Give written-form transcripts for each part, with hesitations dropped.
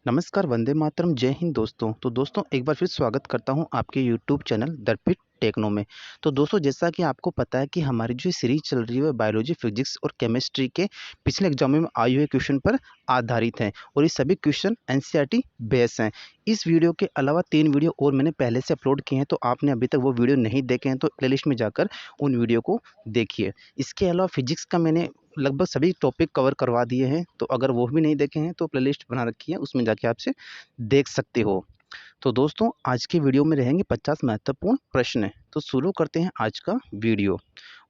नमस्कार, वंदे मातरम, जय हिंद दोस्तों। तो दोस्तों एक बार फिर स्वागत करता हूं आपके यूट्यूब चैनल दर्पित टेक्नो में। तो दोस्तों जैसा कि आपको पता है कि हमारी जो सीरीज चल रही है बायोलॉजी, फिजिक्स और केमिस्ट्री के पिछले एग्जाम में आए हुए क्वेश्चन पर आधारित हैं और ये सभी क्वेश्चन एनसीईआरटी बेस हैं। इस वीडियो के अलावा 3 वीडियो और मैंने पहले से अपलोड किए हैं, तो आपने अभी तक वो वीडियो नहीं देखे हैं तो प्लेलिस्ट में जाकर उन वीडियो को देखिए। इसके अलावा फिजिक्स का मैंने लगभग सभी टॉपिक कवर करवा दिए हैं, तो अगर वो भी नहीं देखे हैं तो प्लेलिस्ट बना रखी है, उसमें जाके आपसे देख सकते हो। तो दोस्तों आज की वीडियो में रहेंगे 50 महत्वपूर्ण प्रश्न। तो शुरू करते हैं आज का वीडियो।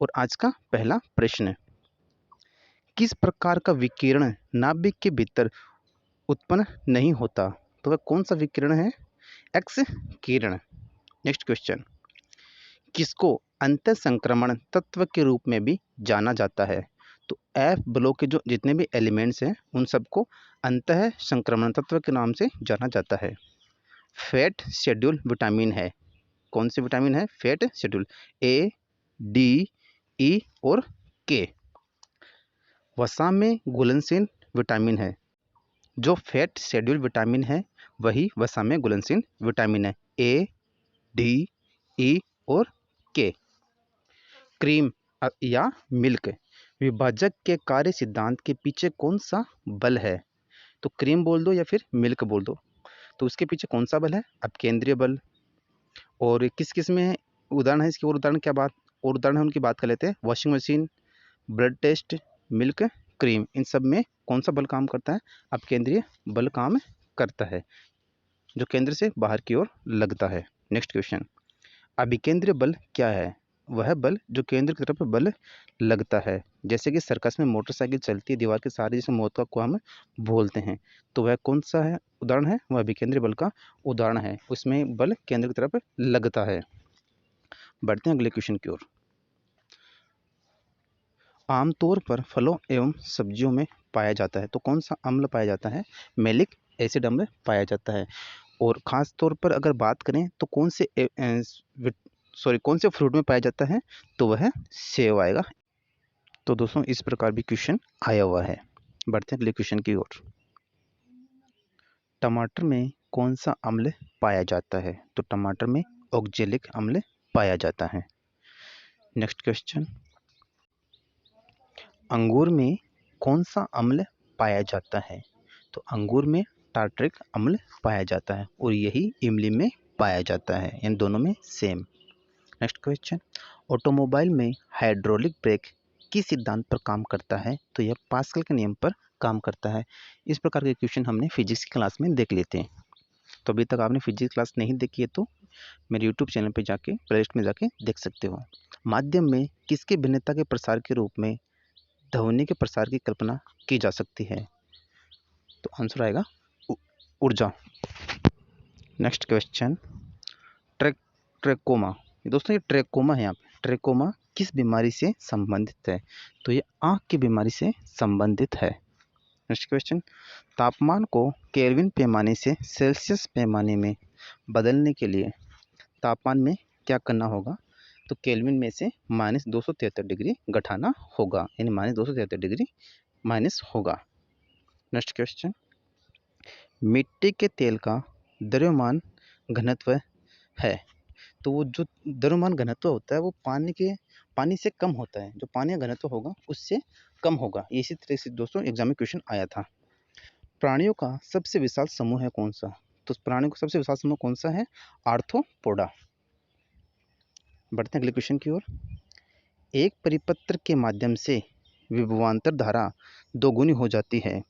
और आज का पहला प्रश्न, किस प्रकार का विकिरण नाभिक के भीतर उत्पन्न नहीं होता? तो वह कौन सा विकिरण है? एक्स किरण। नेक्स्ट क्वेश्चन, किसको अंतः संक्रमण तत्व के रूप में भी जाना जाता है? तो एफ ब्लॉक के जो जितने भी एलिमेंट्स हैं उन सबको अंतः संक्रमण तत्व के नाम से जाना जाता है। फैट शेड्यूल विटामिन है। कौन से विटामिन है? फैट शेड्यूल, ए, डी, ई और के। वसा में घुलनशील विटामिन है। जो फैट शेड्यूल विटामिन है वही वसा में घुलनशील विटामिन है, ए, डी, ई और के। क्रीम या मिल्क विभाजक के कार्य सिद्धांत के पीछे कौन सा बल है? तो क्रीम बोल दो या फिर मिल्क बोल दो, तो उसके पीछे कौन सा बल है? अब केंद्रीय बल। और किस किस में उदाहरण है इसके? और उदाहरण है उनकी बात कर लेते हैं। Washing machine, blood test, milk, cream, इन सब में कौन सा बल काम करता है? अब केंद्रीय बल काम करता है, जो केंद्र से बाहर की ओर लगता है। नेक्स्ट क्वेश्चन, अभिकेंद्रीय बल क्या है? वह बल जो केंद्र की तरफ बल लगता है। जैसे कि सर्कस में मोटरसाइकिल चलती है दीवार के सहारे, जिसे मोटर को हम बोलते हैं, तो वह कौन सा है उदाहरण है? वह अभिकेंद्रीय बल का उदाहरण है, उसमें बल केंद्र की तरफ लगता है। बढ़ते हैं अगले क्वेश्चन की ओर। आमतौर पर फलों एवं सब्जियों में पाया जाता है, तो कौन सा अम्ल पाया जाता है? मैलिक एसिड अम्ल पाया जाता है। और ख़ास तौर पर अगर बात करें तो कौन से फ्रूट में पाया जाता है? तो वह सेब आएगा। तो दोस्तों इस प्रकार भी क्वेश्चन आया हुआ है। बढ़ते हैं अगले क्वेश्चन की ओर। टमाटर में कौन सा अम्ल पाया जाता है? तो टमाटर में ऑक्जेलिक अम्ल पाया जाता है। नेक्स्ट क्वेश्चन, अंगूर में कौन सा अम्ल पाया जाता है? तो अंगूर में टार्ट्रिक अम्ल पाया जाता है और यही इमली में पाया जाता है, इन दोनों में सेम। नेक्स्ट क्वेश्चन, ऑटोमोबाइल में हाइड्रोलिक ब्रेक किस सिद्धांत पर काम करता है? तो यह पास्कल के नियम पर काम करता है। इस प्रकार के क्वेश्चन हमने फिजिक्स की क्लास में देख लेते हैं। तो अभी तक आपने फिजिक्स क्लास नहीं देखी है तो मेरे यूट्यूब चैनल पर जाके प्लेलिस्ट में जाके देख सकते हो। माध्यम में किसकी भिन्नता के प्रसार के रूप में ध्वनि के प्रसार की कल्पना की जा सकती है? तो आंसर आएगा ऊर्जा। Next question, trachoma. दोस्तों ये ट्रेकोमा है, यहाँ पे ट्रेकोमा किस बीमारी से संबंधित है? तो ये आँख की बीमारी से संबंधित है। नेक्स्ट क्वेश्चन, तापमान को केल्विन पैमाने से सेल्सियस पैमाने में बदलने के लिए तापमान में क्या करना होगा? तो केल्विन में से -273 डिग्री घटाना होगा, यानी -273 डिग्री माइनस होगा। नेक्स्ट क्वेश्चन, मिट्टी के तेल का द्रव्यमान घनत्व है, तो वो जो द्रव्यमान घनत्व होता है वो पानी से कम होता है। जो पानी का घनत्व होगा उससे कम होगा। इसी तरह से दोस्तों एग्जाम में क्वेश्चन आया था। प्राणियों का सबसे विशाल समूह है कौन सा? तो प्राणियों का सबसे विशाल समूह कौन सा है? आर्थ्रोपोडा। बढ़ते हैं अगले क्वेश्चन की ओर। एक परिपत्र के माध्यम से विभवांतर धारा दोगुनी हो जाती है,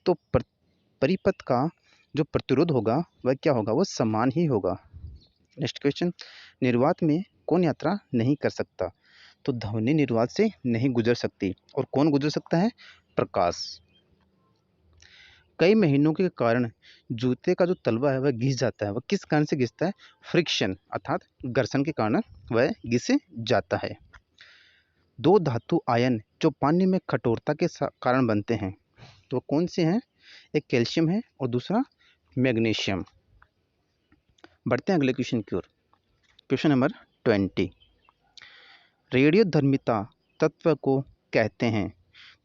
तो परिपथ का जो प्रतिरोध होगा वह क्या होगा? वो समान ही होगा। नेक्स्ट क्वेश्चन, निर्वात में कौन यात्रा नहीं कर सकता? तो ध्वनि निर्वात से नहीं गुजर सकती। और कौन गुजर सकता है? प्रकाश। कई महीनों के कारण जूते का जो तलवा है वह घिस जाता है। वह किस कारण से घिसता है? फ्रिक्शन अर्थात घर्षण के कारण वह घिस जाता है। दो धातु आयन जो पानी में कठोरता के कारण बनते हैं, तो कौन से हैं? एक कैल्शियम है और दूसरा मैग्नीशियम। बढ़ते हैं अगले क्वेश्चन की ओर। क्वेश्चन नंबर 20, रेडियोधर्मिता तत्व को कहते हैं,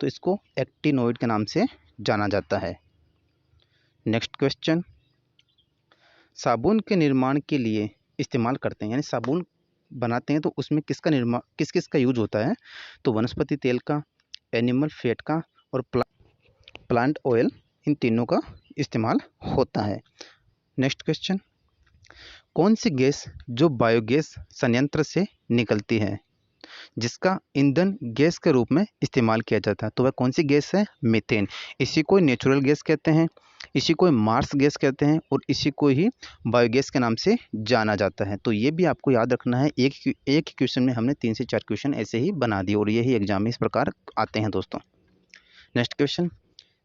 तो इसको एक्टिनोइड के नाम से जाना जाता है। नेक्स्ट क्वेश्चन, साबुन के निर्माण के लिए इस्तेमाल करते हैं, यानी साबुन बनाते हैं तो उसमें किसका निर्माण किस किस का यूज होता है? तो वनस्पति तेल का, एनिमल फैट का और प्लांट ऑयल, इन तीनों का इस्तेमाल होता है। नेक्स्ट क्वेश्चन, कौन सी गैस जो बायोगैस संयंत्र से निकलती है जिसका ईंधन गैस के रूप में इस्तेमाल किया जाता है, तो वह कौन सी गैस है? मीथेन। इसी को नेचुरल गैस कहते हैं, इसी को मार्स गैस कहते हैं और इसी को ही बायोगैस के नाम से जाना जाता है। तो ये भी आपको याद रखना है, एक क्वेश्चन में हमने 3 से 4 क्वेश्चन ऐसे ही बना दिए और यही एग्जाम में इस प्रकार आते हैं दोस्तों। नेक्स्ट क्वेश्चन,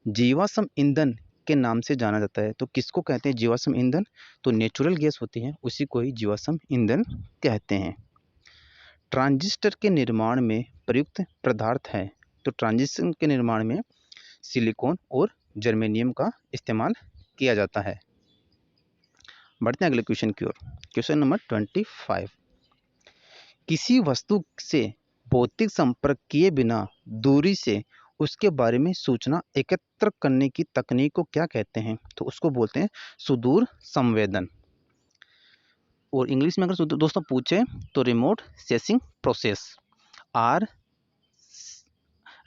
जीवाश्म ईंधन के नाम से जाना जाता है, तो किसको कहते हैं जीवाश्म ईंधन? तो नेचुरल गैस होती है, उसी को ही जीवाश्म ईंधन कहते हैं। ट्रांजिस्टर के निर्माण में प्रयुक्त पदार्थ है, तो ट्रांजिस्टर के निर्माण में सिलिकॉन और जर्मेनियम का इस्तेमाल किया जाता है। बढ़ते हैं अगले क्वेश्चन की ओर। क्वेश्चन नंबर 25, किसी वस्तु से भौतिक संपर्क किए बिना दूरी से उसके बारे में सूचना एकत्र करने की तकनीक को क्या कहते हैं? तो उसको बोलते हैं सुदूर संवेदन, और इंग्लिश में अगर दोस्तों पूछे तो remote sensing process, or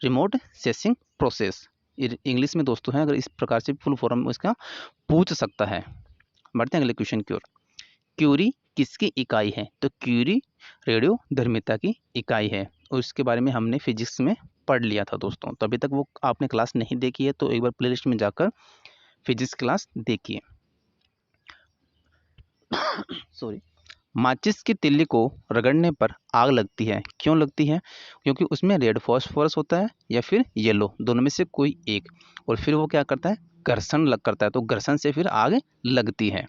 remote sensing process English में दोस्तों है, अगर इस प्रकार से फुल फॉर्म में इसका पूछ सकता है। बढ़ते हैं अगले क्वेश्चन की ओर। क्यूरी किसकी इकाई है? तो क्यूरी रेडियोधर्मिता की इकाई है और इसके बारे में हमने फिजिक्स में पढ़ लिया था दोस्तों, तो अभी तक वो आपने क्लास नहीं देखी है तो एक बार प्लेलिस्ट में जाकर फिजिक्स क्लास देखिए। सॉरी, माचिस की तिल्ली को रगड़ने पर आग लगती है, क्यों लगती है? क्योंकि उसमें रेड फॉस्फोरस होता है या फिर येलो, दोनों में से कोई एक, और फिर वो क्या करता है? घर्षण करता है, तो घर्षण से फिर आग लगती है।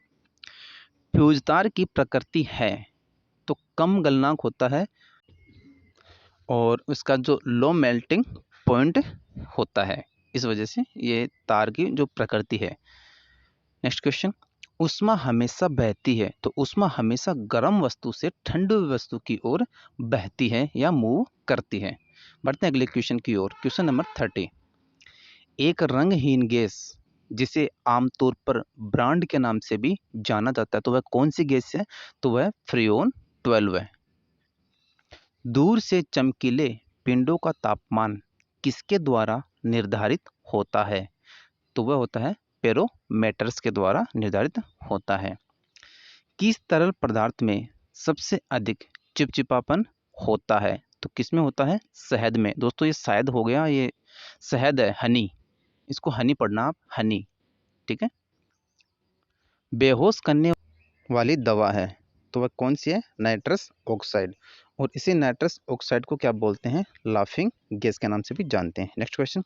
फ्यूज तार की प्रकृति है तो कम गलनांक होता है और उसका जो लो मेल्टिंग पॉइंट होता है, इस वजह से ये तार की जो प्रकृति है। नेक्स्ट क्वेश्चन, ऊष्मा हमेशा बहती है, तो ऊष्मा हमेशा गर्म वस्तु से ठंडी वस्तु की ओर बहती है या मूव करती है। बढ़ते हैं अगले क्वेश्चन की ओर। क्वेश्चन नंबर 30, एक रंगहीन गैस जिसे आमतौर पर ब्रांड के नाम से भी जाना जाता है, तो वह कौन सी गैस है? तो वह फ्रियोन 12 है। दूर से चमकीले पिंडों का तापमान किसके द्वारा निर्धारित होता है? तो वह होता है बैरोमीटर्स के द्वारा निर्धारित होता है। किस तरल पदार्थ में सबसे अधिक चिपचिपापन होता है? तो किस में होता है? शहद में। दोस्तों ये शायद हो गया, ये शहद है, हनी, इसको हनी पढ़ना आप, हनी, ठीक है। बेहोश करने वाली दवा है, तो वह कौन सी है? नाइट्रस ऑक्साइड, और इसी नाइट्रस ऑक्साइड को क्या बोलते हैं? लाफिंग गैस के नाम से भी जानते हैं। नेक्स्ट क्वेश्चन,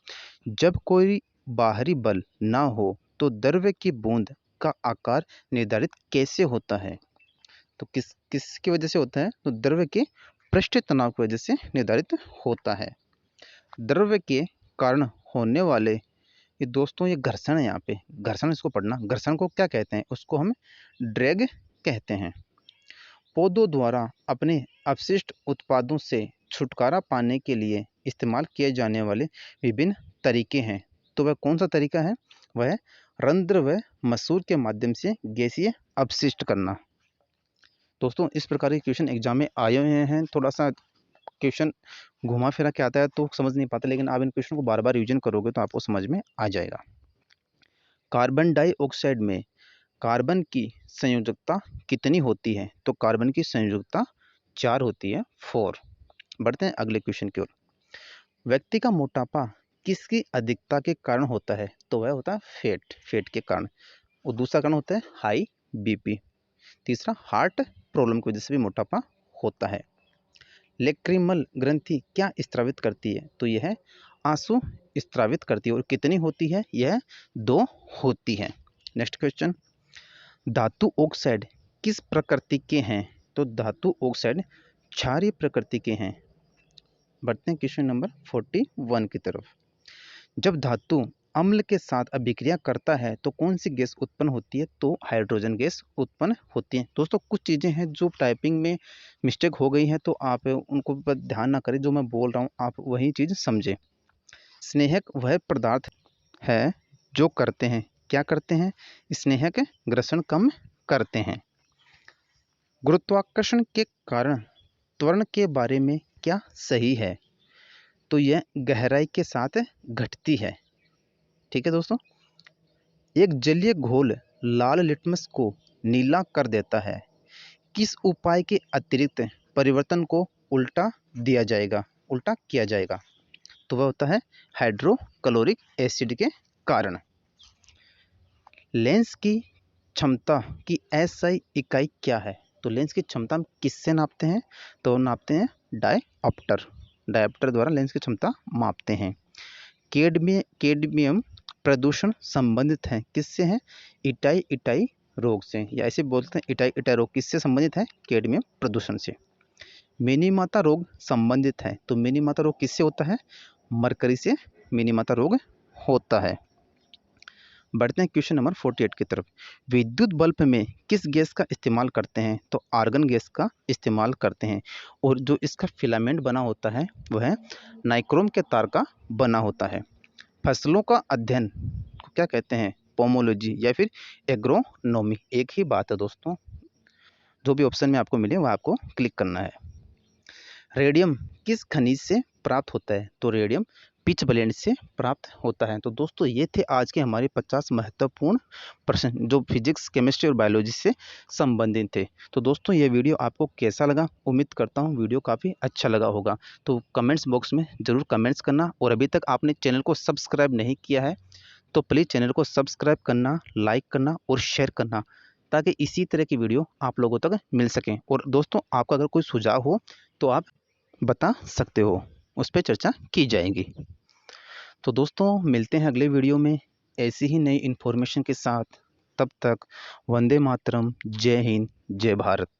जब कोई बाहरी बल ना हो तो द्रव्य की बूंद का आकार निर्धारित कैसे होता है? तो किसकी वजह से होता है? तो द्रव्य के पृष्ठ तनाव की वजह से निर्धारित होता है। द्रव्य के कारण होने वाले ये दोस्तों ये घर्षण है, यहाँ पे घर्षण, इसको पढ़ना। घर्षण को क्या कहते हैं? उसको हम ड्रैग कहते हैं। पौधों द्वारा अपने अपशिष्ट उत्पादों से छुटकारा पाने के लिए इस्तेमाल किए जाने वाले विभिन्न तरीके हैं, तो वह कौन सा तरीका है? वह रंध्र व मसूर के माध्यम से गैसीय अपशिष्ट करना। दोस्तों इस प्रकार के क्वेश्चन एग्जाम में आए हुए हैं, थोड़ा सा क्वेश्चन घुमा फिरा के आता है तो समझ नहीं पाता, लेकिन आप इन क्वेश्चन को बार बार रिवीजन करोगे तो आपको समझ में आ जाएगा। कार्बन डाइऑक्साइड में कार्बन की संयोजकता कितनी होती है? तो कार्बन की संयोजकता 4 होती है, 4। बढ़ते हैं अगले क्वेश्चन की ओर। व्यक्ति का मोटापा किसकी अधिकता के कारण होता है? तो वह होता है फैट के कारण, और दूसरा कारण होता है हाई बीपी, तीसरा हार्ट प्रॉब्लम की वजह से भी मोटापा होता है। लेक्रिमल ग्रंथि क्या स्त्रावित करती है? तो यह आंसू स्त्रावित करती है, और कितनी होती है? यह 2 होती है। नेक्स्ट क्वेश्चन, धातु ऑक्साइड किस प्रकृति के हैं? तो धातु ऑक्साइड क्षारीय प्रकृति के हैं। बढ़ते हैं क्वेश्चन नंबर 41 की तरफ। जब धातु अम्ल के साथ अभिक्रिया करता है तो कौन सी गैस उत्पन्न होती है? तो हाइड्रोजन गैस उत्पन्न होती है। दोस्तों कुछ चीज़ें हैं जो टाइपिंग में मिस्टेक हो गई हैं, तो आप उनको पर ध्यान ना करें, जो मैं बोल रहा हूँ आप वही चीज़ समझें। स्नेहक वह पदार्थ है जो करते हैं क्या करते हैं? स्नेहक घर्षण कम करते हैं। गुरुत्वाकर्षण के कारण त्वरण के बारे में क्या सही है? तो यह गहराई के साथ घटती है। ठीक है दोस्तों। एक जलीय घोल लाल लिटमस को नीला कर देता है। किस उपाय के अतिरिक्त परिवर्तन को उल्टा किया जाएगा? तो वह होता है हाइड्रोक्लोरिक एसिड के कारण। लेंस की क्षमता की एसआई इकाई क्या है? तो लेंस की क्षमता हम किससे नापते हैं? तो नापते हैं डायऑप्टर द्वारा लेंस की क्षमता मापते हैं। कैडमियम प्रदूषण संबंधित है किससे है? इटाई रोग से, या ऐसे बोलते हैं इटाई रोग किससे संबंधित है? कैडमियम प्रदूषण से। मिनीमाता रोग संबंधित है, तो मिनीमाता रोग किससे होता है? मरकरी से मिनीमाता रोग होता है। बढ़ते हैं क्वेश्चन नंबर 48 की तरफ। विद्युत बल्ब में किस गैस का इस्तेमाल करते हैं? तो आर्गन गैस का इस्तेमाल करते हैं। और जो इसका फिलामेंट बना होता है वह नाइक्रोम के तार का बना होता है। फसलों का अध्ययन को क्या कहते हैं? पोमोलॉजी या फिर एग्रोनॉमी, एक ही बात है दोस्तों। जो भी ऑप्शन में आपको मिले वह आपको क्लिक करना है। रेडियम किस खनिज से प्राप्त होता है? तो रेडियम पिच ब्लेंड से प्राप्त होता है। तो दोस्तों ये थे आज के हमारे 50 महत्वपूर्ण प्रश्न जो फिजिक्स, केमिस्ट्री और बायोलॉजी से संबंधित थे। तो दोस्तों ये वीडियो आपको कैसा लगा? उम्मीद करता हूँ वीडियो काफ़ी अच्छा लगा होगा। तो कमेंट्स बॉक्स में ज़रूर कमेंट्स करना, और अभी तक आपने चैनल को सब्सक्राइब नहीं किया है तो प्लीज़ चैनल को सब्सक्राइब करना, लाइक करना और शेयर करना, ताकि इसी तरह की वीडियो आप लोगों तक मिल सकें। और दोस्तों आपका अगर कोई सुझाव हो तो आप बता सकते हो, उस पर चर्चा की जाएगी। तो दोस्तों मिलते हैं अगले वीडियो में ऐसी ही नई इन्फॉर्मेशन के साथ। तब तक वंदे मातरम, जय हिंद, जय भारत।